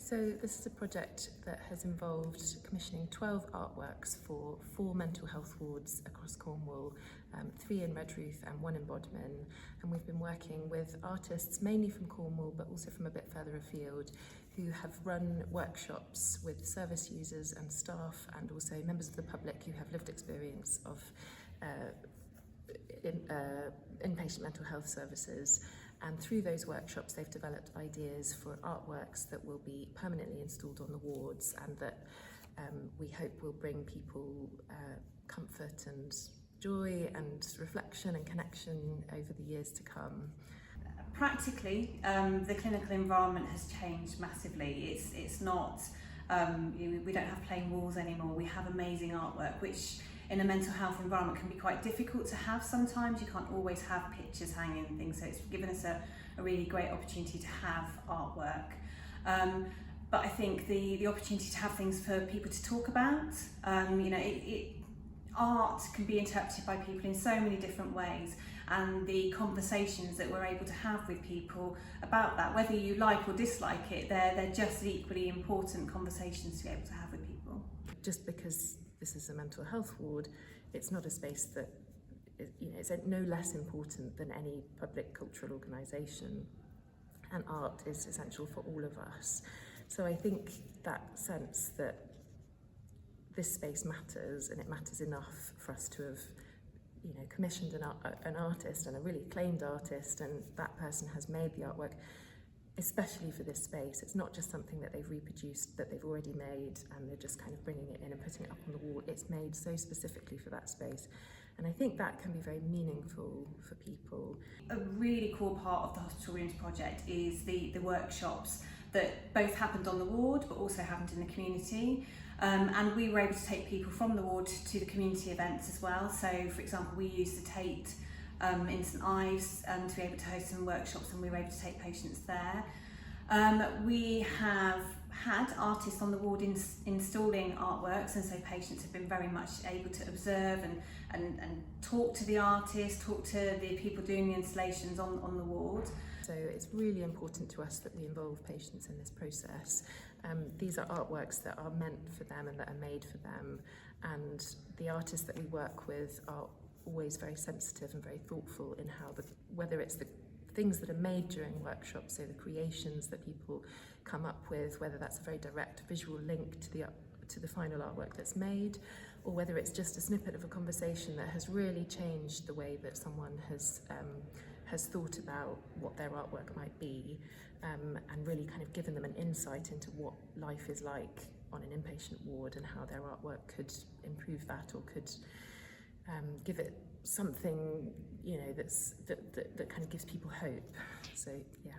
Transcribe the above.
So this is a project that has involved commissioning 12 artworks for 4 mental health wards across Cornwall, 3 in Redruth and 1 in Bodmin. And we've been working with artists mainly from Cornwall but also from a bit further afield who have run workshops with service users and staff and also members of the public who have lived experience of inpatient mental health services. And through those workshops they've developed ideas for artworks that will be permanently installed on the wards and that we hope will bring people comfort and joy and reflection and connection over the years to come. Practically, the clinical environment has changed massively. It's not, we don't have plain walls anymore. We have amazing artwork, which in a mental health environment can be quite difficult to have sometimes. You can't always have pictures hanging and things, so it's given us a really great opportunity to have artwork. But I think the opportunity to have things for people to talk about, art can be interpreted by people in so many different ways, and the conversations that we're able to have with people about that, whether you like or dislike it, they're just equally important conversations to be able to have with people. Just because this is a mental health ward, it's not a space that, it's no less important than any public cultural organisation, and art is essential for all of us. So I think that sense that this space matters, and it matters enough for us to have commissioned an artist, and a really acclaimed artist, and that person has made the artwork especially for this space. It's not just something that they've reproduced, that they've already made, and they're just kind of bringing it in and putting it up on the wall. It's made so specifically for that space. And I think that can be very meaningful for people. A really core part of the Hospital Rooms project is the workshops that both happened on the ward but also happened in the community. And we were able to take people from the ward to the community events as well. So, for example, we used the Tate in St Ives to be able to host some workshops, and we were able to take patients there. We have had artists on the ward installing artworks, and so patients have been very much able to observe and talk to the artist, talk to the people doing the installations on the ward. So it's really important to us that we involve patients in this process. These are artworks that are meant for them and that are made for them, and the artists that we work with are always very sensitive and very thoughtful in how whether it's the things that are made during workshops, so the creations that people come up with, whether that's a very direct visual link to the final artwork that's made, or whether it's just a snippet of a conversation that has really changed the way that someone has thought about what their artwork might be, and really kind of given them an insight into what life is like on an inpatient ward and how their artwork could improve that, or could give it something that kind of gives people hope. So yeah.